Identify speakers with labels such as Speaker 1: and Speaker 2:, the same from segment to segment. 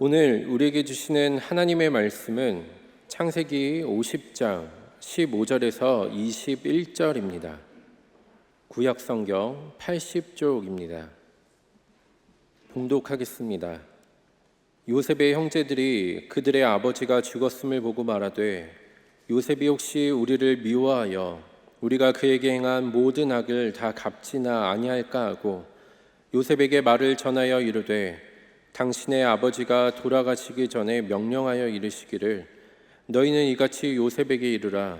Speaker 1: 오늘 우리에게 주시는 하나님의 말씀은 창세기 50장 15절에서 21절입니다. 구약성경 80쪽입니다. 봉독하겠습니다. 요셉의 형제들이 그들의 아버지가 죽었음을 보고 말하되 요셉이 혹시 우리를 미워하여 우리가 그에게 행한 모든 악을 다 갚지나 아니할까 하고 요셉에게 말을 전하여 이르되 당신의 아버지가 돌아가시기 전에 명령하여 이르시기를 너희는 이같이 요셉에게 이르라.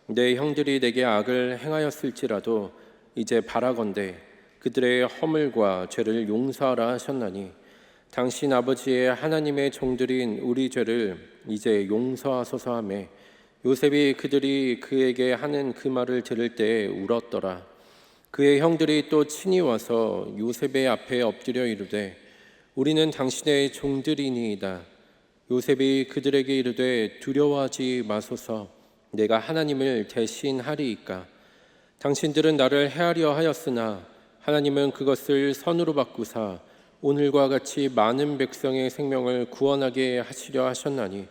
Speaker 1: 내 형들이 내게 악을 행하였을지라도 이제 바라건대 그들의 허물과 죄를 용서하라 하셨나니 당신 아버지의 하나님의 종들인 우리 죄를 이제 용서하소서 하매 요셉이 그들이 그에게 하는 그 말을 들을 때에 울었더라. 그의 형들이 또 친히 와서 요셉의 앞에 엎드려 이르되 우리는 당신의 종들이니이다. 요셉이 그들에게 이르되 두려워하지 마소서. 내가 하나님을 대신하리이까. 당신들은 나를 해하려 하였으나 하나님은 그것을 선으로 바꾸사 오늘과 같이 많은 백성의 생명을 구원하게 하시려 하셨나니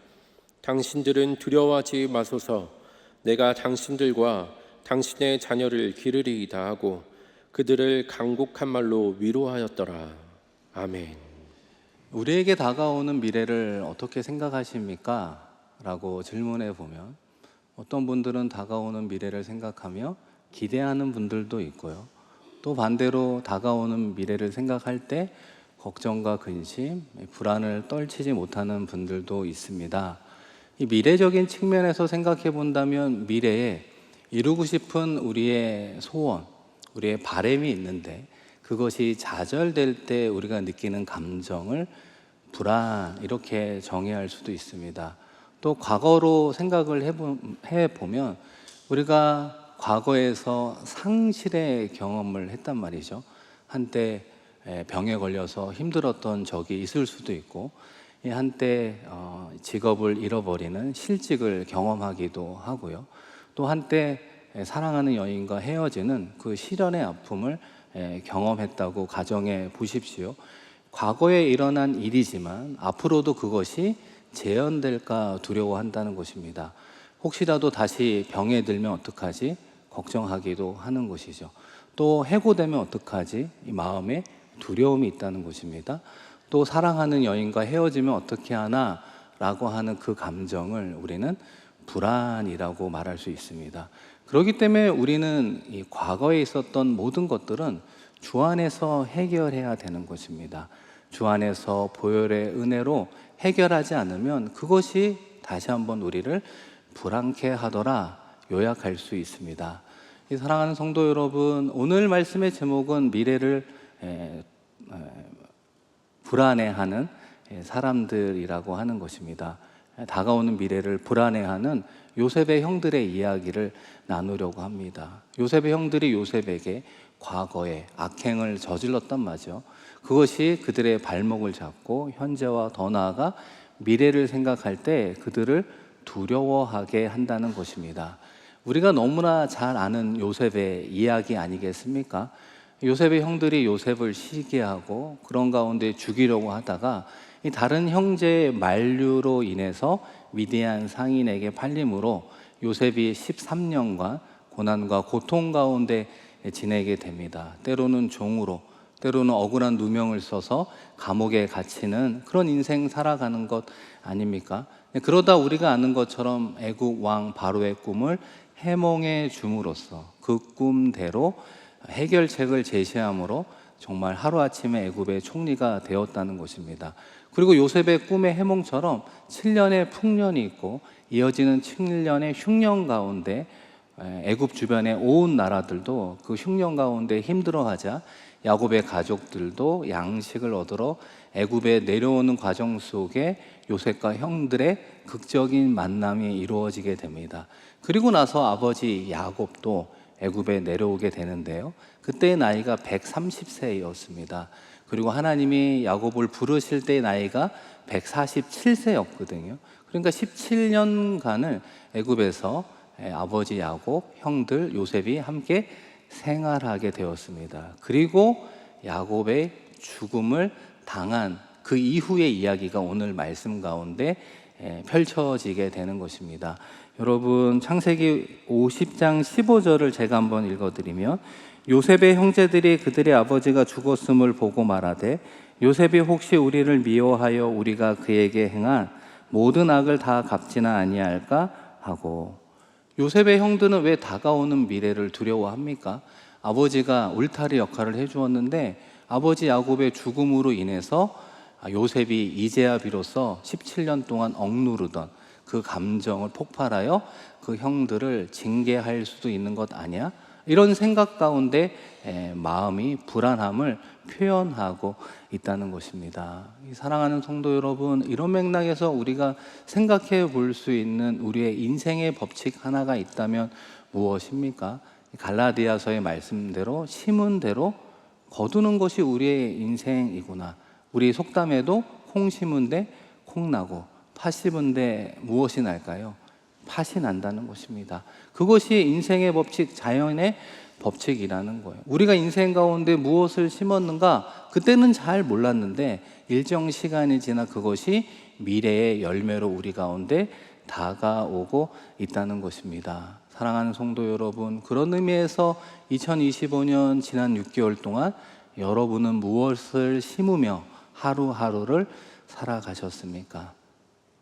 Speaker 1: 당신들은 두려워하지 마소서. 내가 당신들과 당신의 자녀를 기르리이다 하고 그들을 간곡한 말로 위로하였더라. 아멘.
Speaker 2: 우리에게 다가오는 미래를 어떻게 생각하십니까? 라고 질문해 보면 어떤 분들은 다가오는 미래를 생각하며 기대하는 분들도 있고요. 또 반대로 다가오는 미래를 생각할 때 걱정과 근심, 불안을 떨치지 못하는 분들도 있습니다. 이 미래적인 측면에서 생각해 본다면 미래에 이루고 싶은 우리의 소원, 우리의 바람이 있는데 그것이 좌절될 때 우리가 느끼는 감정을 불안 이렇게 정의할 수도 있습니다. 또 과거로 생각을 해보면 우리가 과거에서 상실의 경험을 했단 말이죠. 한때 병에 걸려서 힘들었던 적이 있을 수도 있고 한때 직업을 잃어버리는 실직을 경험하기도 하고요. 또 한때 사랑하는 여인과 헤어지는 그 시련의 아픔을 경험했다고 가정해 보십시오. 과거에 일어난 일이지만 앞으로도 그것이 재현될까 두려워한다는 것입니다. 혹시라도 다시 병에 들면 어떡하지? 걱정하기도 하는 것이죠. 또 해고되면 어떡하지? 이 마음에 두려움이 있다는 것입니다. 또 사랑하는 여인과 헤어지면 어떻게 하나? 라고 하는 그 감정을 우리는 불안이라고 말할 수 있습니다. 그렇기 때문에 우리는 이 과거에 있었던 모든 것들은 주 안에서 해결해야 되는 것입니다. 주 안에서 보혈의 은혜로 해결하지 않으면 그것이 다시 한번 우리를 불안케 하더라 요약할 수 있습니다. 이 사랑하는 성도 여러분, 오늘 말씀의 제목은 미래를 불안해하는 사람들이라고 하는 것입니다. 다가오는 미래를 불안해하는 요셉의 형들의 이야기를 나누려고 합니다. 요셉의 형들이 요셉에게 과거에 악행을 저질렀단 말이죠. 그것이 그들의 발목을 잡고 현재와 더 나아가 미래를 생각할 때 그들을 두려워하게 한다는 것입니다. 우리가 너무나 잘 아는 요셉의 이야기 아니겠습니까? 요셉의 형들이 요셉을 시기하고 그런 가운데 죽이려고 하다가 이 다른 형제의 만류로 인해서 미디안 상인에게 팔림으로 요셉이 13년간 고난과 고통 가운데 지내게 됩니다. 때로는 종으로, 때로는 억울한 누명을 써서 감옥에 갇히는 그런 인생 살아가는 것 아닙니까? 그러다 우리가 아는 것처럼 애국 왕 바로의 꿈을 해몽해 줌으로써 그 꿈대로 해결책을 제시함으로 정말 하루아침에 애굽의 총리가 되었다는 것입니다. 그리고 요셉의 꿈의 해몽처럼 7년의 풍년이 있고 이어지는 7년의 흉년 가운데 애굽 주변의 온 나라들도 그 흉년 가운데 힘들어하자 야곱의 가족들도 양식을 얻으러 애굽에 내려오는 과정 속에 요셉과 형들의 극적인 만남이 이루어지게 됩니다. 그리고 나서 아버지 야곱도 애굽에 내려오게 되는데요. 그때의 나이가 130세였습니다. 그리고 하나님이 야곱을 부르실 때의 나이가 147세였거든요. 그러니까 17년간을 애굽에서 아버지 야곱, 형들 요셉이 함께 생활하게 되었습니다. 그리고 야곱의 죽음을 당한 그 이후의 이야기가 오늘 말씀 가운데 펼쳐지게 되는 것입니다. 여러분, 창세기 50장 15절을 제가 한번 읽어드리면, 요셉의 형제들이 그들의 아버지가 죽었음을 보고 말하되 요셉이 혹시 우리를 미워하여 우리가 그에게 행한 모든 악을 다 갚지는 아니할까 하고. 요셉의 형들은 왜 다가오는 미래를 두려워합니까? 아버지가 울타리 역할을 해주었는데 아버지 야곱의 죽음으로 인해서 요셉이 이제야 비로소 17년 동안 억누르던 그 감정을 폭발하여 그 형들을 징계할 수도 있는 것 아니야? 이런 생각 가운데 마음이 불안함을 표현하고 있다는 것입니다. 사랑하는 성도 여러분, 이런 맥락에서 우리가 생각해 볼 수 있는 우리의 인생의 법칙 하나가 있다면 무엇입니까? 갈라디아서의 말씀대로 심은 대로 거두는 것이 우리의 인생이구나. 우리 속담에도 콩 심은 데 콩 나고 팥 심은 데 무엇이 날까요? 팥이 난다는 것입니다. 그것이 인생의 법칙, 자연의 법칙이라는 거예요. 우리가 인생 가운데 무엇을 심었는가? 그때는 잘 몰랐는데 일정 시간이 지나 그것이 미래의 열매로 우리 가운데 다가오고 있다는 것입니다. 사랑하는 성도 여러분, 그런 의미에서 2025년 지난 6개월 동안 여러분은 무엇을 심으며 하루하루를 살아가셨습니까?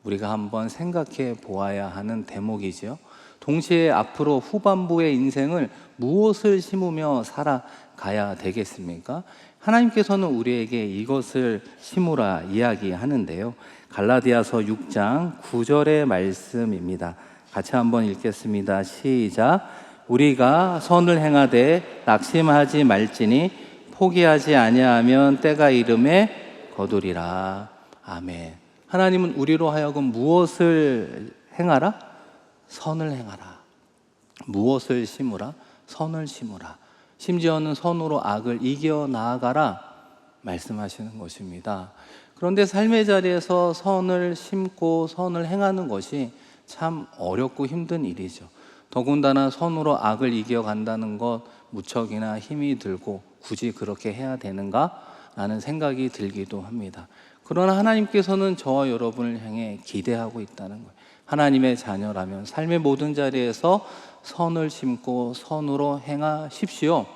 Speaker 2: 우리가 한번 생각해 보아야 하는 대목이죠. 동시에 앞으로 후반부의 인생을 무엇을 심으며 살아가야 되겠습니까? 하나님께서는 우리에게 이것을 심으라 이야기하는데요. 갈라디아서 6장 9절의 말씀입니다. 같이 한번 읽겠습니다. 시작. 우리가 선을 행하되 낙심하지 말지니 포기하지 아니하면 때가 이름에 거두리라. 아멘. 하나님은 우리로 하여금 무엇을 행하라? 선을 행하라. 무엇을 심으라? 선을 심으라. 심지어는 선으로 악을 이겨 나아가라 말씀하시는 것입니다. 그런데 삶의 자리에서 선을 심고 선을 행하는 것이 참 어렵고 힘든 일이죠. 더군다나 선으로 악을 이겨간다는 것 무척이나 힘이 들고 굳이 그렇게 해야 되는가? 라는 생각이 들기도 합니다. 그러나 하나님께서는 저와 여러분을 향해 기대하고 있다는 거예요. 하나님의 자녀라면 삶의 모든 자리에서 선을 심고 선으로 행하십시오.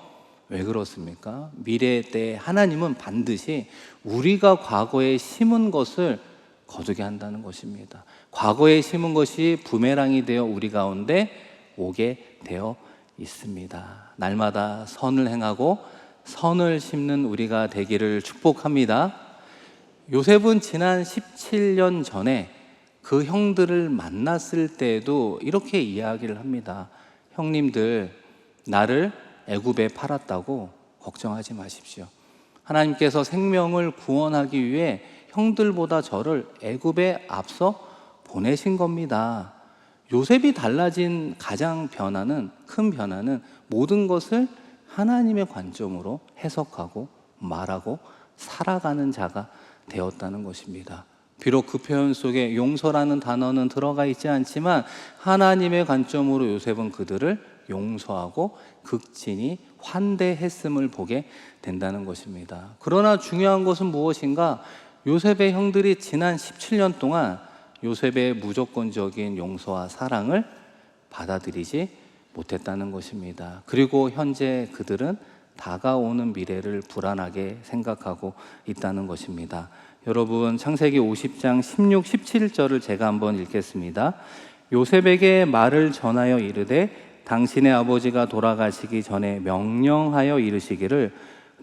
Speaker 2: 왜 그렇습니까? 미래 때 하나님은 반드시 우리가 과거에 심은 것을 거두게 한다는 것입니다. 과거에 심은 것이 부메랑이 되어 우리 가운데 오게 되어 있습니다. 날마다 선을 행하고 선을 심는 우리가 되기를 축복합니다. 요셉은 지난 17년 전에 그 형들을 만났을 때에도 이렇게 이야기를 합니다. 형님들, 나를 애굽에 팔았다고 걱정하지 마십시오. 하나님께서 생명을 구원하기 위해 형들보다 저를 애굽에 앞서 보내신 겁니다. 요셉이 달라진 가장 큰 변화는 모든 것을 하나님의 관점으로 해석하고 말하고 살아가는 자가 되었다는 것입니다. 비록 그 표현 속에 용서라는 단어는 들어가 있지 않지만 하나님의 관점으로 요셉은 그들을 용서하고 극진히 환대했음을 보게 된다는 것입니다. 그러나 중요한 것은 무엇인가? 요셉의 형들이 지난 17년 동안 요셉의 무조건적인 용서와 사랑을 받아들이지 못했다는 것입니다. 그리고 현재 그들은 다가오는 미래를 불안하게 생각하고 있다는 것입니다. 여러분, 창세기 50장 16, 17절을 제가 한번 읽겠습니다. 요셉에게 말을 전하여 이르되 당신의 아버지가 돌아가시기 전에 명령하여 이르시기를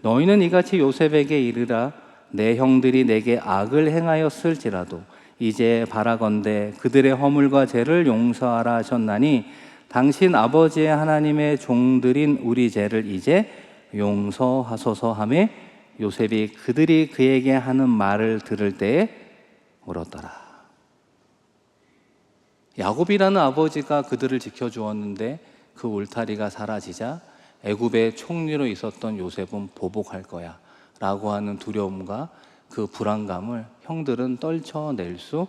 Speaker 2: 너희는 이같이 요셉에게 이르라 내 형들이 내게 악을 행하였을지라도 이제 바라건대 그들의 허물과 죄를 용서하라 하셨나니 당신 아버지의 하나님의 종들인 우리 죄를 이제 용서하소서 하매 요셉이 그들이 그에게 하는 말을 들을 때에 울었더라. 야곱이라는 아버지가 그들을 지켜주었는데 그 울타리가 사라지자 애굽의 총리로 있었던 요셉은 보복할 거야 라고 하는 두려움과 그 불안감을 형들은 떨쳐낼 수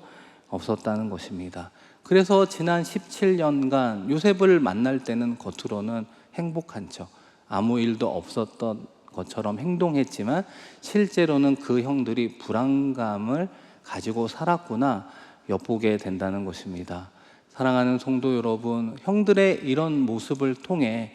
Speaker 2: 없었다는 것입니다. 그래서 지난 17년간 요셉을 만날 때는 겉으로는 행복한 척, 아무 일도 없었던 것처럼 행동했지만 실제로는 그 형들이 불안감을 가지고 살았구나 엿보게 된다는 것입니다. 사랑하는 성도 여러분, 형들의 이런 모습을 통해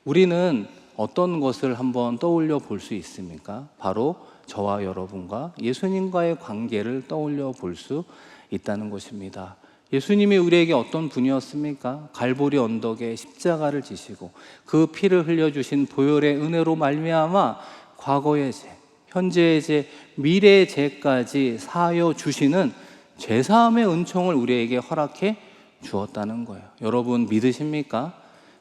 Speaker 2: 우리는 어떤 것을 한번 떠올려 볼 수 있습니까? 바로 저와 여러분과 예수님과의 관계를 떠올려 볼 수 있다는 것입니다. 예수님이 우리에게 어떤 분이었습니까? 갈보리 언덕에 십자가를 지시고 그 피를 흘려주신 보혈의 은혜로 말미암아 과거의 죄, 현재의 죄, 미래의 죄까지 사하여 주시는 죄사함의 은총을 우리에게 허락해 주었다는 거예요. 여러분 믿으십니까?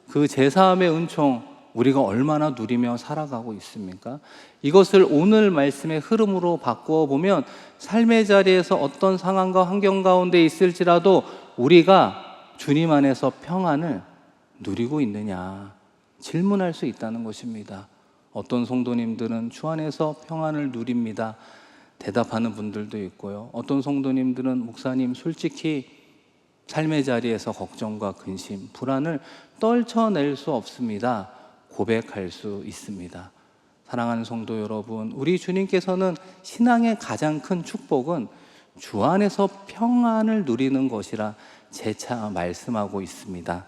Speaker 2: 그 죄사함의 은총 우리가 얼마나 누리며 살아가고 있습니까? 이것을 오늘 말씀의 흐름으로 바꾸어 보면 삶의 자리에서 어떤 상황과 환경 가운데 있을지라도 우리가 주님 안에서 평안을 누리고 있느냐 질문할 수 있다는 것입니다. 어떤 성도님들은 주 안에서 평안을 누립니다. 대답하는 분들도 있고요. 어떤 성도님들은 목사님 솔직히 삶의 자리에서 걱정과 근심, 불안을 떨쳐낼 수 없습니다. 고백할 수 있습니다. 사랑하는 성도 여러분, 우리 주님께서는 신앙의 가장 큰 축복은 주 안에서 평안을 누리는 것이라 재차 말씀하고 있습니다.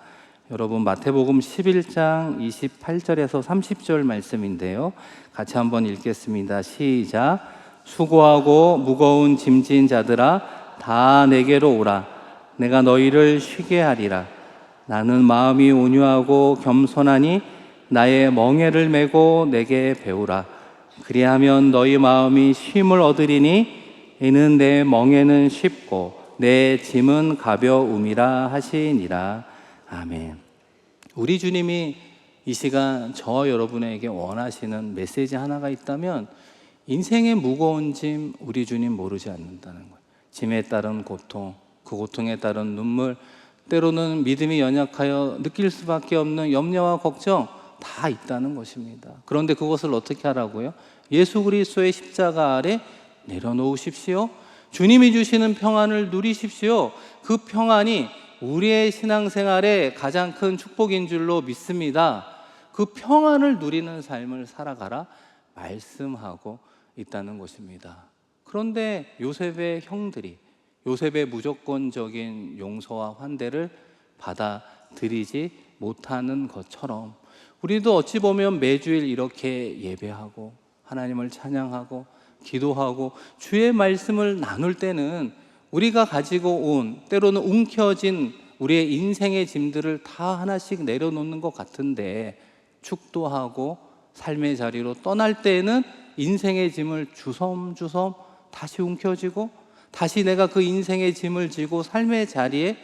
Speaker 2: 여러분 마태복음 11장 28절에서 30절 말씀인데요. 같이 한번 읽겠습니다. 시작. 수고하고 무거운 짐진 자들아 다 내게로 오라. 내가 너희를 쉬게 하리라. 나는 마음이 온유하고 겸손하니 나의 멍에를 메고 내게 배우라. 그리하면 너희 마음이 쉼을 얻으리니 이는 내 멍에는 쉽고 내 짐은 가벼움이라 하시니라. 아멘. 우리 주님이 이 시간 저와 여러분에게 원하시는 메시지 하나가 있다면 인생의 무거운 짐 우리 주님 모르지 않는다는 거예요. 짐에 따른 고통, 그 고통에 따른 눈물, 때로는 믿음이 연약하여 느낄 수밖에 없는 염려와 걱정 다 있다는 것입니다. 그런데 그것을 어떻게 하라고요? 예수 그리스도의 십자가 아래 내려놓으십시오. 주님이 주시는 평안을 누리십시오. 그 평안이 우리의 신앙생활의 가장 큰 축복인 줄로 믿습니다. 그 평안을 누리는 삶을 살아가라 말씀하고 있다는 것입니다. 그런데 요셉의 형들이 요셉의 무조건적인 용서와 환대를 받아들이지 못하는 것처럼 우리도 어찌 보면 매주일 이렇게 예배하고 하나님을 찬양하고 기도하고 주의 말씀을 나눌 때는 우리가 가지고 온 때로는 움켜진 우리의 인생의 짐들을 다 하나씩 내려놓는 것 같은데 축도하고 삶의 자리로 떠날 때에는 인생의 짐을 주섬주섬 다시 움켜쥐고 다시 내가 그 인생의 짐을 지고 삶의 자리에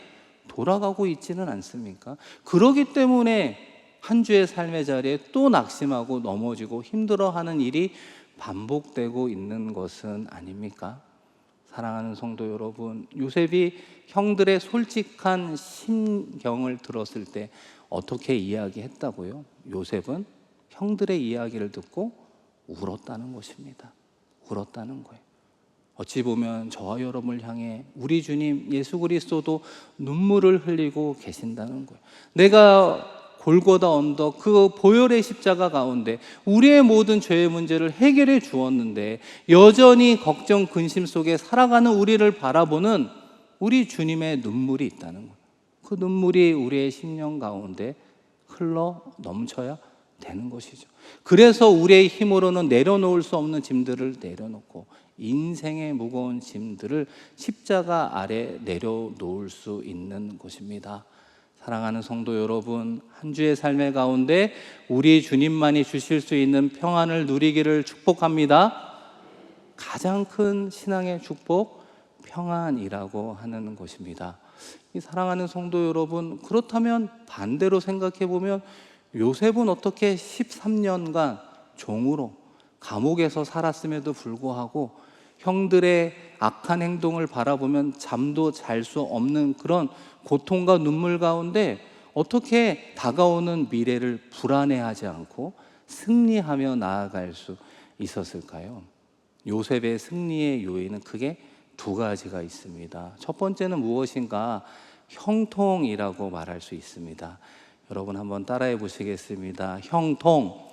Speaker 2: 돌아가고 있지는 않습니까? 그러기 때문에 한 주의 삶의 자리에 또 낙심하고 넘어지고 힘들어하는 일이 반복되고 있는 것은 아닙니까? 사랑하는 성도 여러분, 요셉이 형들의 솔직한 심경을 들었을 때 어떻게 이야기했다고요? 요셉은 형들의 이야기를 듣고 울었다는 것입니다. 울었다는 거예요. 어찌 보면 저와 여러분을 향해 우리 주님 예수 그리스도도 눈물을 흘리고 계신다는 거예요. 내가 골고다 언덕 그 보혈의 십자가 가운데 우리의 모든 죄의 문제를 해결해 주었는데 여전히 걱정 근심 속에 살아가는 우리를 바라보는 우리 주님의 눈물이 있다는 거예요. 그 눈물이 우리의 심령 가운데 흘러 넘쳐야 되는 것이죠. 그래서 우리의 힘으로는 내려놓을 수 없는 짐들을 내려놓고 인생의 무거운 짐들을 십자가 아래 내려놓을 수 있는 것입니다. 사랑하는 성도 여러분, 한 주의 삶의 가운데 우리 주님만이 주실 수 있는 평안을 누리기를 축복합니다. 가장 큰 신앙의 축복, 평안이라고 하는 것입니다. 이 사랑하는 성도 여러분, 그렇다면 반대로 생각해 보면 요셉은 어떻게 13년간 종으로 감옥에서 살았음에도 불구하고 형들의 악한 행동을 바라보면 잠도 잘 수 없는 그런 고통과 눈물 가운데 어떻게 다가오는 미래를 불안해하지 않고 승리하며 나아갈 수 있었을까요? 요셉의 승리의 요인은 크게 두 가지가 있습니다. 첫 번째는 무엇인가? 형통이라고 말할 수 있습니다. 여러분 한번 따라해 보시겠습니다. 형통.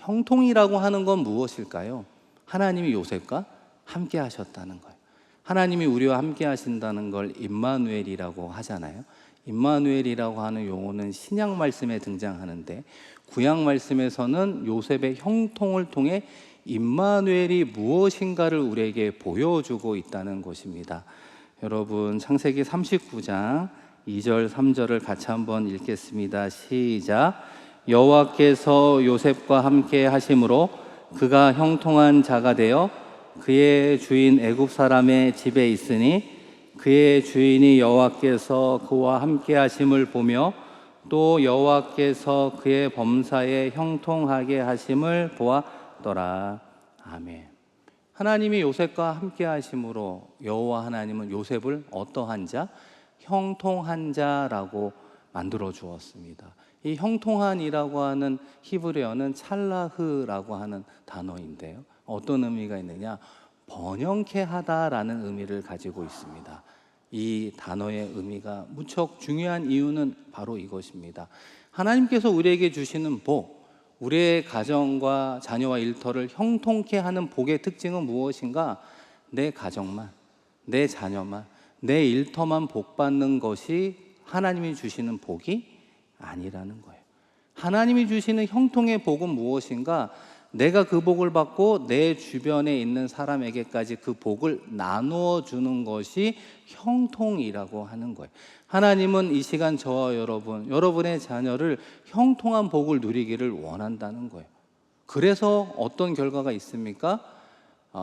Speaker 2: 형통이라고 하는 건 무엇일까요? 하나님이 요셉과 함께 하셨다는 거예요. 하나님이 우리와 함께 하신다는 걸 임마누엘이라고 하잖아요. 임마누엘이라고 하는 용어는 신약 말씀에 등장하는데 구약 말씀에서는 요셉의 형통을 통해 임마누엘이 무엇인가를 우리에게 보여주고 있다는 것입니다. 여러분 창세기 39장 2절 3절을 같이 한번 읽겠습니다. 시작. 여호와께서 요셉과 함께 하심으로 그가 형통한 자가 되어 그의 주인 애굽 사람의 집에 있으니 그의 주인이 여호와께서 그와 함께 하심을 보며 또 여호와께서 그의 범사에 형통하게 하심을 보았더라. 아멘. 하나님이 요셉과 함께 하심으로 여호와 하나님은 요셉을 어떠한 자? 형통한 자라고 만들어 주었습니다. 이 형통한이라고 하는 히브리어는 찰라흐라고 하는 단어인데요. 어떤 의미가 있느냐? 번영케 하다라는 의미를 가지고 있습니다. 이 단어의 의미가 무척 중요한 이유는 바로 이것입니다. 하나님께서 우리에게 주시는 복, 우리의 가정과 자녀와 일터를 형통케 하는 복의 특징은 무엇인가? 내 가정만, 내 자녀만, 내 일터만 복받는 것이 하나님이 주시는 복이 아니라는 거예요. 하나님이 주시는 형통의 복은 무엇인가? 내가 그 복을 받고 내 주변에 있는 사람에게까지 그 복을 나누어 주는 것이 형통이라고 하는 거예요. 하나님은 이 시간 저와 여러분의 자녀를 형통한 복을 누리기를 원한다는 거예요. 그래서 어떤 결과가 있습니까?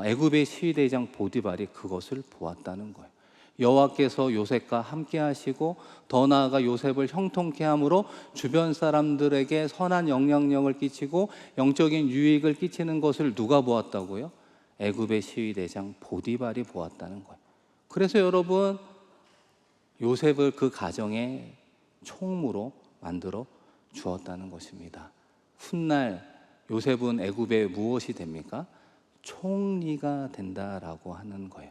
Speaker 2: 애굽의 시위대장 보디발이 그것을 보았다는 거예요. 여호와께서 요셉과 함께 하시고 더 나아가 요셉을 형통케 함으로 주변 사람들에게 선한 영향력을 끼치고 영적인 유익을 끼치는 것을 누가 보았다고요? 애굽의 시위대장 보디발이 보았다는 거예요. 그래서 여러분, 요셉을 그 가정의 총무로 만들어 주었다는 것입니다. 훗날 요셉은 애굽에 무엇이 됩니까? 총리가 된다라고 하는 거예요.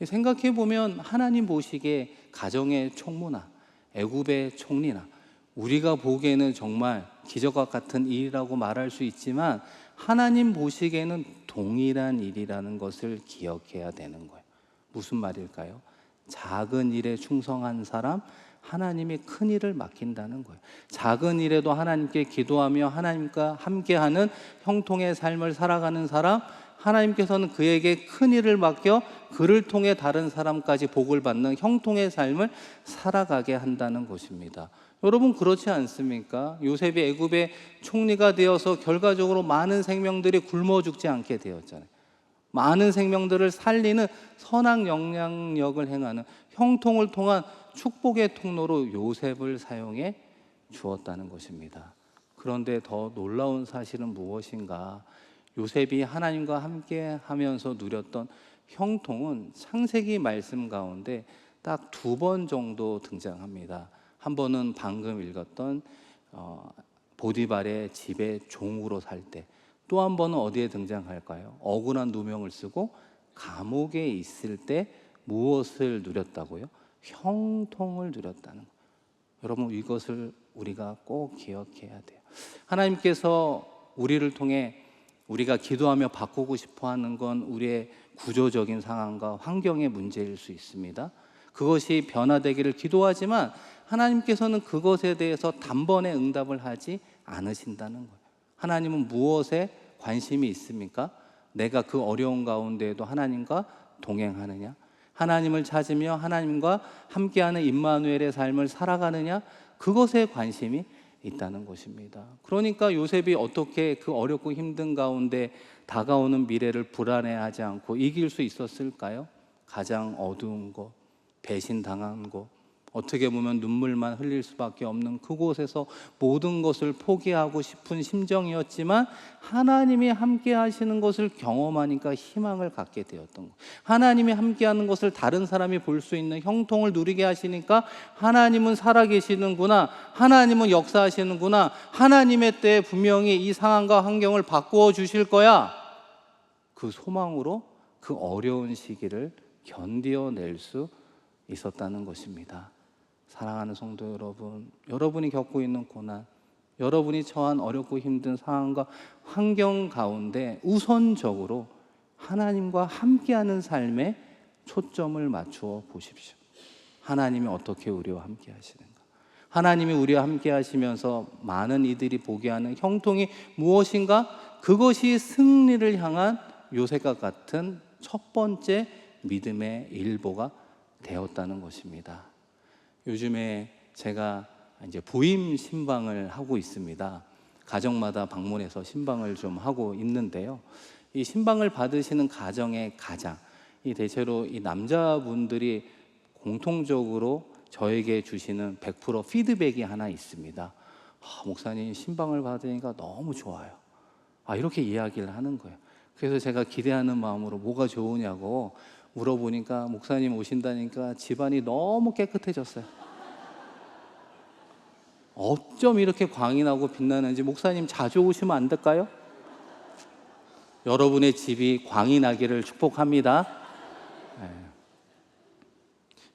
Speaker 2: 생각해 보면 하나님 보시기에 가정의 총무나 애굽의 총리나 우리가 보기에는 정말 기적과 같은 일이라고 말할 수 있지만 하나님 보시기에는 동일한 일이라는 것을 기억해야 되는 거예요. 무슨 말일까요? 작은 일에 충성한 사람, 하나님이 큰 일을 맡긴다는 거예요. 작은 일에도 하나님께 기도하며 하나님과 함께하는 형통의 삶을 살아가는 사람, 하나님께서는 그에게 큰 일을 맡겨 그를 통해 다른 사람까지 복을 받는 형통의 삶을 살아가게 한다는 것입니다. 여러분 그렇지 않습니까? 요셉이 애굽의 총리가 되어서 결과적으로 많은 생명들이 굶어 죽지 않게 되었잖아요. 많은 생명들을 살리는 선악 영향력을 행하는 형통을 통한 축복의 통로로 요셉을 사용해 주었다는 것입니다. 그런데 더 놀라운 사실은 무엇인가? 요셉이 하나님과 함께 하면서 누렸던 형통은 창세기 말씀 가운데 딱 2번 정도 등장합니다. 한 번은 방금 읽었던 보디발의 집에 종으로 살 때, 또 한 번은 어디에 등장할까요? 억울한 누명을 쓰고 감옥에 있을 때 무엇을 누렸다고요? 형통을 누렸다는 거예요. 여러분 이것을 우리가 꼭 기억해야 돼요. 하나님께서 우리를 통해 우리가 기도하며 바꾸고 싶어 하는 건 우리의 구조적인 상황과 환경의 문제일 수 있습니다. 그것이 변화되기를 기도하지만 하나님께서는 그것에 대해서 단번에 응답을 하지 않으신다는 거예요. 하나님은 무엇에 관심이 있습니까? 내가 그 어려운 가운데에도 하나님과 동행하느냐? 하나님을 찾으며 하나님과 함께하는 임마누엘의 삶을 살아가느냐? 그것에 관심이 있다는 것입니다. 그러니까 요셉이 어떻게 그 어렵고 힘든 가운데 다가오는 미래를 불안해하지 않고 이길 수 있었을까요? 가장 어두운 곳, 배신당한 곳, 어떻게 보면 눈물만 흘릴 수밖에 없는 그곳에서 모든 것을 포기하고 싶은 심정이었지만 하나님이 함께 하시는 것을 경험하니까 희망을 갖게 되었던 것. 하나님이 함께 하는 것을 다른 사람이 볼 수 있는 형통을 누리게 하시니까 하나님은 살아계시는구나, 하나님은 역사하시는구나, 하나님의 때에 분명히 이 상황과 환경을 바꾸어 주실 거야, 그 소망으로 그 어려운 시기를 견뎌낼 수 있었다는 것입니다. 사랑하는 성도 여러분, 여러분이 겪고 있는 고난, 여러분이 처한 어렵고 힘든 상황과 환경 가운데 우선적으로 하나님과 함께하는 삶에 초점을 맞추어 보십시오. 하나님이 어떻게 우리와 함께 하시는가? 하나님이 우리와 함께 하시면서 많은 이들이 보게 하는 형통이 무엇인가? 그것이 승리를 향한 요셉과 같은 첫 번째 믿음의 일보가 되었다는 것입니다. 요즘에 제가 이제 부임 신방을 하고 있습니다. 가정마다 방문해서 신방을 좀 하고 있는데요. 이 신방을 받으시는 가정의 가장, 이 대체로 이 남자분들이 공통적으로 저에게 주시는 100% 피드백이 하나 있습니다. 목사님 신방을 받으니까 너무 좋아요. 이렇게 이야기를 하는 거예요. 그래서 제가 기대하는 마음으로 뭐가 좋으냐고 물어보니까 목사님 오신다니까 집안이 너무 깨끗해졌어요. 어쩜 이렇게 광이 나고 빛나는지 목사님 자주 오시면 안 될까요? 여러분의 집이 광이 나기를 축복합니다.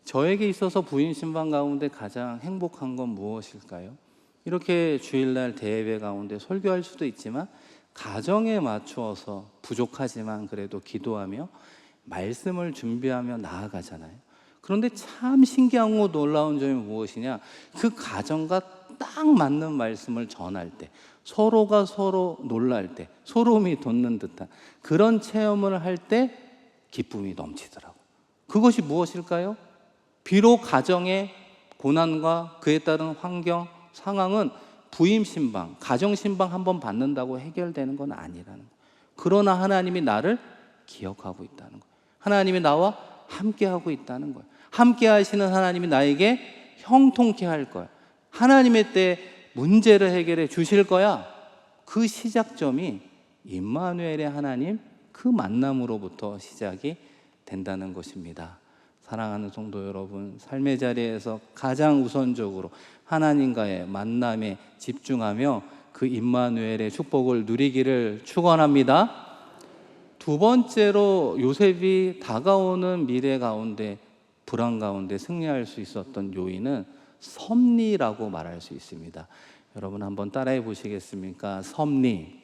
Speaker 2: 저에게 있어서 부인 신방 가운데 가장 행복한 건 무엇일까요? 이렇게 주일날 대예배 가운데 설교할 수도 있지만 가정에 맞추어서 부족하지만 그래도 기도하며 말씀을 준비하며 나아가잖아요. 그런데 참 신기하고 놀라운 점이 무엇이냐? 그 가정과 딱 맞는 말씀을 전할 때, 서로가 서로 놀랄 때, 소름이 돋는 듯한 그런 체험을 할 때 기쁨이 넘치더라고요. 그것이 무엇일까요? 비록 가정의 고난과 그에 따른 환경, 상황은 부임 신방, 가정 신방 한번 받는다고 해결되는 건 아니라는 거예요. 그러나 하나님이 나를 기억하고 있다는 거예요. 하나님이 나와 함께하고 있다는 거예요. 함께 하시는 하나님이 나에게 형통케 할 거야. 하나님의 때에 문제를 해결해 주실 거야. 그 시작점이 임마누엘의 하나님, 그 만남으로부터 시작이 된다는 것입니다. 사랑하는 성도 여러분, 삶의 자리에서 가장 우선적으로 하나님과의 만남에 집중하며 그 임마누엘의 축복을 누리기를 축원합니다. 두 번째로 요셉이 다가오는 미래 가운데, 불안 가운데 승리할 수 있었던 요인은 섭리라고 말할 수 있습니다. 여러분 한번 따라해 보시겠습니까? 섭리.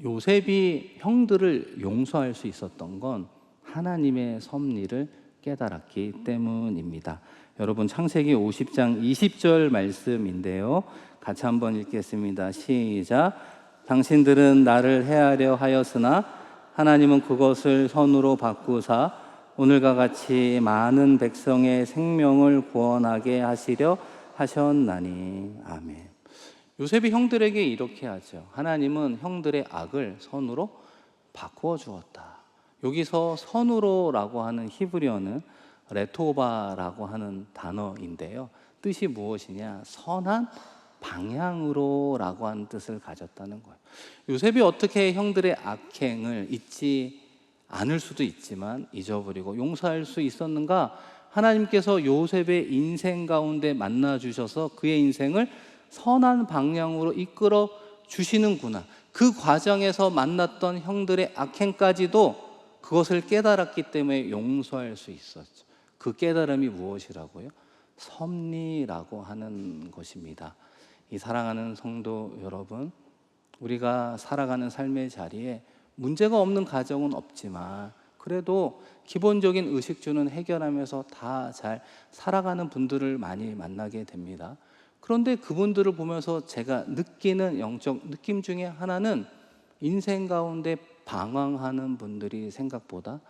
Speaker 2: 요셉이 형들을 용서할 수 있었던 건 하나님의 섭리를 깨달았기 때문입니다. 여러분 창세기 50장 20절 말씀인데요. 같이 한번 읽겠습니다. 시작. 당신들은 나를 해하려 하였으나 하나님은 그것을 선으로 바꾸사 오늘과 같이 많은 백성의 생명을 구원하게 하시려 하셨나니. 아멘. 요셉이 형들에게 이렇게 하죠. 하나님은 형들의 악을 선으로 바꾸어 주었다. 여기서 선으로라고 하는 히브리어는 레토바라고 하는 단어인데요. 뜻이 무엇이냐? 선한 방향으로라고 하는 뜻을 가졌다는 거예요. 요셉이 어떻게 형들의 악행을 잊지 않을 수도 있지만 잊어버리고 용서할 수 있었는가? 하나님께서 요셉의 인생 가운데 만나 주셔서 그의 인생을 선한 방향으로 이끌어 주시는구나. 그 과정에서 만났던 형들의 악행까지도 그것을 깨달았기 때문에 용서할 수 있었죠. 그 깨달음이 무엇이라고요? 섭리라고 하는 것입니다. 이 사랑하는 성도 여러분, 우리가 살아가는 삶의 자리에 문제가 없는 가정은 없지만 그래도 기본적인 의식주는 해결하면서 다 잘 살아가는 분들을 많이 만나게 됩니다. 그런데 그분들을 보면서 제가 느끼는 영적 느낌 중에 하나는 인생 가운데 방황하는 분들이 생각보다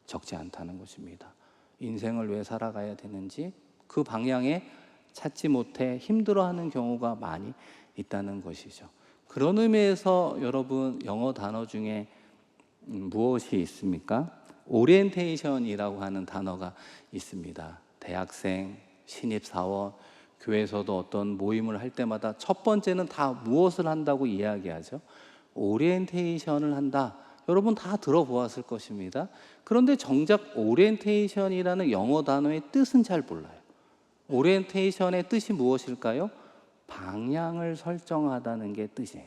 Speaker 2: 적지 않다는 것입니다. 인생을 왜 살아가야 되는지 그 방향에 찾지 못해 힘들어하는 경우가 많이 있다는 것이죠. 그런 의미에서 여러분 영어 단어 중에 무엇이 있습니까? 오리엔테이션이라고 하는 단어가 있습니다. 대학생, 신입사원, 교회에서도 어떤 모임을 할 때마다 첫 번째는 다 무엇을 한다고 이야기하죠? 오리엔테이션을 한다. 여러분 다 들어보았을 것입니다. 그런데 정작 오리엔테이션이라는 영어 단어의 뜻은 잘 몰라요. 오리엔테이션의 뜻이 무엇일까요? 방향을 설정하다는 게 뜻이에요.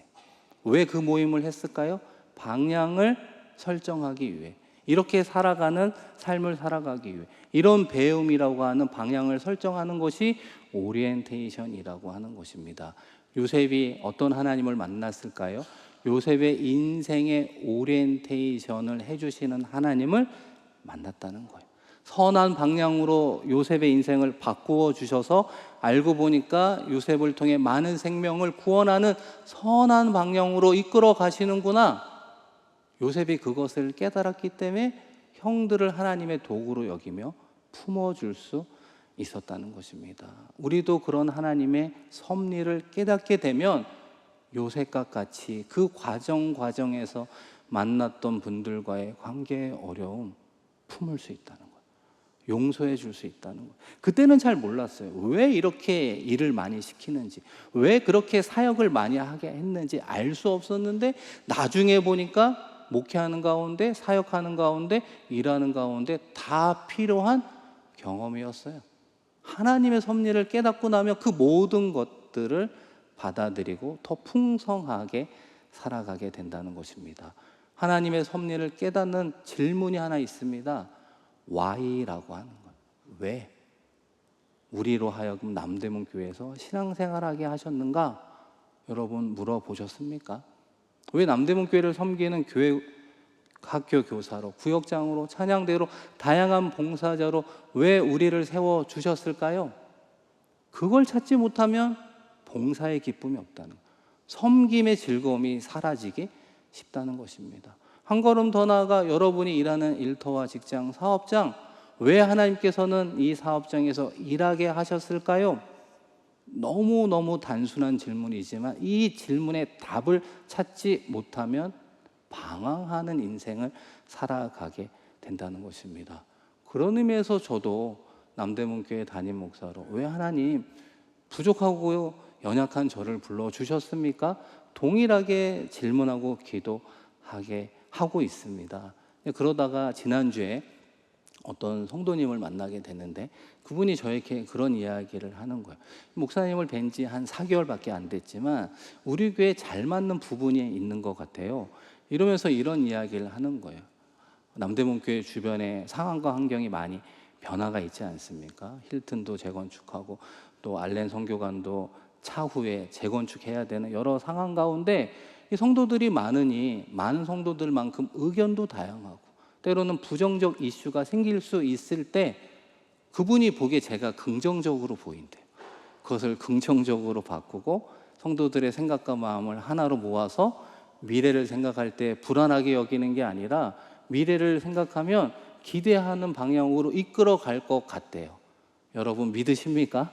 Speaker 2: 왜 그 모임을 했을까요? 방향을 설정하기 위해, 이렇게 살아가는 삶을 살아가기 위해, 이런 배움이라고 하는 방향을 설정하는 것이 오리엔테이션이라고 하는 것입니다. 요셉이 어떤 하나님을 만났을까요? 요셉의 인생의 오리엔테이션을 해주시는 하나님을 만났다는 거예요. 선한 방향으로 요셉의 인생을 바꾸어 주셔서 알고 보니까 요셉을 통해 많은 생명을 구원하는 선한 방향으로 이끌어 가시는구나. 요셉이 그것을 깨달았기 때문에 형들을 하나님의 도구로 여기며 품어줄 수 있었다는 것입니다. 우리도 그런 하나님의 섭리를 깨닫게 되면 요셉과 같이 그 과정에서 만났던 분들과의 관계의 어려움 품을 수 있다는 거예요. 용서해 줄 수 있다는 거예요. 그때는 잘 몰랐어요. 왜 이렇게 일을 많이 시키는지, 왜 그렇게 사역을 많이 하게 했는지 알 수 없었는데 나중에 보니까 목회하는 가운데, 사역하는 가운데, 일하는 가운데 다 필요한 경험이었어요. 하나님의 섭리를 깨닫고 나면 그 모든 것들을 받아들이고 더 풍성하게 살아가게 된다는 것입니다. 하나님의 섭리를 깨닫는 질문이 하나 있습니다. Why라고 하는 거예요. 왜? 우리로 하여금 남대문 교회에서 신앙생활하게 하셨는가? 여러분 물어보셨습니까? 왜 남대문 교회를 섬기는 교회 학교 교사로, 구역장으로, 찬양대로, 다양한 봉사자로 왜 우리를 세워주셨을까요? 그걸 찾지 못하면 봉사의 기쁨이 없다는 거예요. 섬김의 즐거움이 사라지기 쉽다는 것입니다. 한 걸음 더 나아가 여러분이 일하는 일터와 직장, 사업장, 왜 하나님께서는 이 사업장에서 일하게 하셨을까요? 너무너무 단순한 질문이지만 이 질문의 답을 찾지 못하면 방황하는 인생을 살아가게 된다는 것입니다. 그런 의미에서 저도 남대문교회 담임 목사로 왜 하나님 부족하고 연약한 저를 불러주셨습니까? 동일하게 질문하고 기도하게 하고 있습니다. 그러다가 지난주에 어떤 성도님을 만나게 됐는데 그분이 저에게 그런 이야기를 하는 거예요. 목사님을 뵌 지 한 4개월밖에 안 됐지만 우리 교회에 잘 맞는 부분이 있는 것 같아요. 이러면서 이런 이야기를 하는 거예요. 남대문 교회 주변에 상황과 환경이 많이 변화가 있지 않습니까? 힐튼도 재건축하고 또 알렌 선교관도 차후에 재건축해야 되는 여러 상황 가운데 이 성도들이 많으니 많은 성도들만큼 의견도 다양하고 때로는 부정적 이슈가 생길 수 있을 때 그분이 보기에 제가 긍정적으로 보인대요. 그것을 긍정적으로 바꾸고 성도들의 생각과 마음을 하나로 모아서 미래를 생각할 때 불안하게 여기는 게 아니라 미래를 생각하면 기대하는 방향으로 이끌어 갈 것 같대요. 여러분 믿으십니까?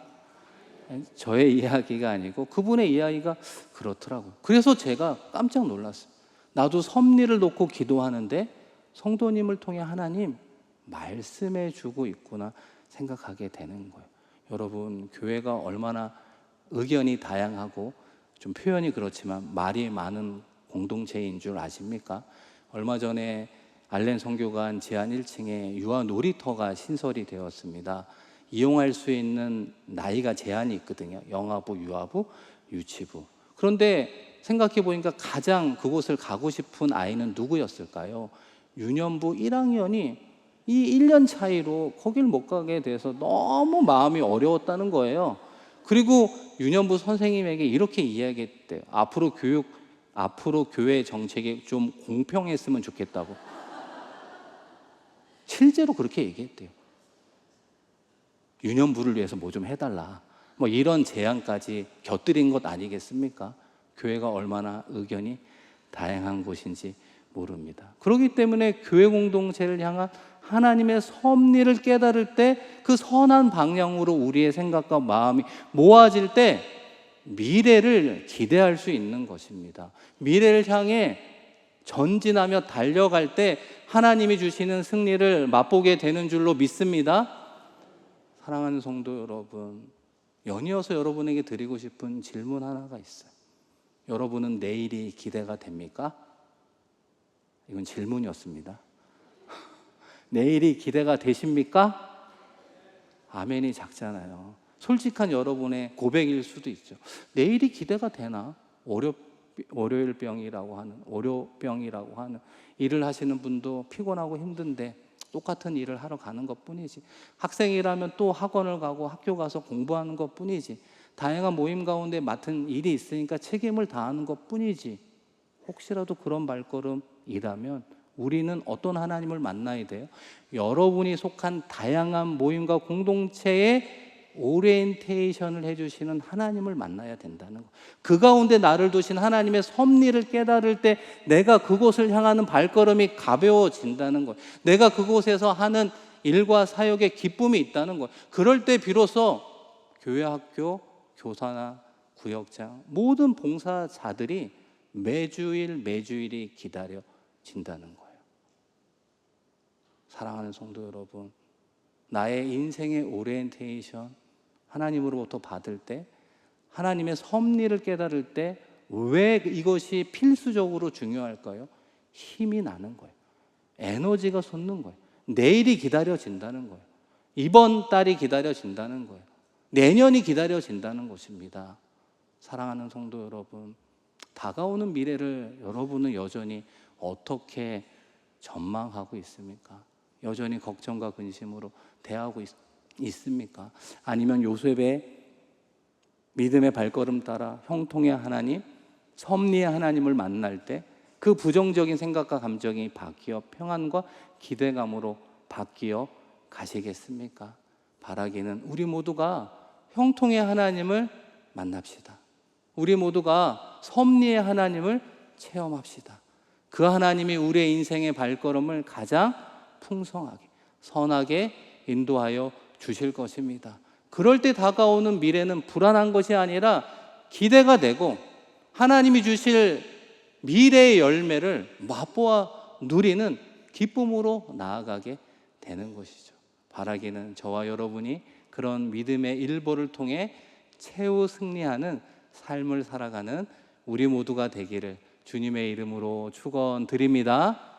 Speaker 2: 저의 이야기가 아니고 그분의 이야기가 그렇더라고요. 그래서 제가 깜짝 놀랐어요. 나도 섭리를 놓고 기도하는데 성도님을 통해 하나님 말씀해 주고 있구나 생각하게 되는 거예요. 여러분 교회가 얼마나 의견이 다양하고 좀 표현이 그렇지만 말이 많은 공동체인 줄 아십니까? 얼마 전에 알렌 선교관 지하 1층에 유아 놀이터가 신설이 되었습니다. 이용할 수 있는 나이가 제한이 있거든요. 영아부, 유아부, 유치부. 그런데 생각해 보니까 가장 그곳을 가고 싶은 아이는 누구였을까요? 유년부 1학년이 이 1년 차이로 거길 못 가게 돼서 너무 마음이 어려웠다는 거예요. 그리고 유년부 선생님에게 이렇게 이야기했대요. 앞으로 교회 정책이 좀 공평했으면 좋겠다고. 실제로 그렇게 얘기했대요. 유년부를 위해서 뭐 좀 해달라. 뭐 이런 제안까지 곁들인 것 아니겠습니까? 교회가 얼마나 의견이 다양한 곳인지 모릅니다. 그렇기 때문에 교회 공동체를 향한 하나님의 섭리를 깨달을 때 그 선한 방향으로 우리의 생각과 마음이 모아질 때 미래를 기대할 수 있는 것입니다. 미래를 향해 전진하며 달려갈 때 하나님이 주시는 승리를 맛보게 되는 줄로 믿습니다. 사랑하는 성도 여러분, 연이어서 여러분에게 드리고 싶은 질문 하나가 있어요. 여러분은 내일이 기대가 됩니까? 이건 질문이었습니다. 내일이 기대가 되십니까? 아멘이 작잖아요. 솔직한 여러분의 고백일 수도 있죠. 내일이 기대가 되나? 월요병이라고 하는 일을 하시는 분도 피곤하고 힘든데 똑같은 일을 하러 가는 것뿐이지. 학생이라면 또 학원을 가고 학교 가서 공부하는 것뿐이지. 다양한 모임 가운데 맡은 일이 있으니까 책임을 다하는 것뿐이지, 혹시라도 그런 발걸음이라면 우리는 어떤 하나님을 만나야 돼요? 여러분이 속한 다양한 모임과 공동체에 오리엔테이션을 해주시는 하나님을 만나야 된다는 거. 그 가운데 나를 두신 하나님의 섭리를 깨달을 때 내가 그곳을 향하는 발걸음이 가벼워진다는 거예요. 내가 그곳에서 하는 일과 사역에 기쁨이 있다는 거예요. 그럴 때 비로소 교회, 학교, 교사나 구역장 모든 봉사자들이 매주일이 기다려진다는 거예요. 사랑하는 성도 여러분, 나의 인생의 오리엔테이션 하나님으로부터 받을 때, 하나님의 섭리를 깨달을 때 왜 이것이 필수적으로 중요할까요? 힘이 나는 거예요. 에너지가 솟는 거예요. 내일이 기다려진다는 거예요. 이번 달이 기다려진다는 거예요. 내년이 기다려진다는 것입니다. 사랑하는 성도 여러분, 다가오는 미래를 여러분은 여전히 어떻게 전망하고 있습니까? 여전히 걱정과 근심으로 대하고 있습니까? 아니면 요셉의 믿음의 발걸음 따라 형통의 하나님, 섭리의 하나님을 만날 때 그 부정적인 생각과 감정이 바뀌어 평안과 기대감으로 바뀌어 가시겠습니까? 바라기는 우리 모두가 형통의 하나님을 만납시다. 우리 모두가 섭리의 하나님을 체험합시다. 그 하나님이 우리의 인생의 발걸음을 가장 풍성하게, 선하게 인도하여 주실 것입니다. 그럴 때 다가오는 미래는 불안한 것이 아니라 기대가 되고 하나님이 주실 미래의 열매를 맛보아 누리는 기쁨으로 나아가게 되는 것이죠. 바라기는 저와 여러분이 그런 믿음의 일보를 통해 최후 승리하는 삶을 살아가는 우리 모두가 되기를 주님의 이름으로 축원드립니다.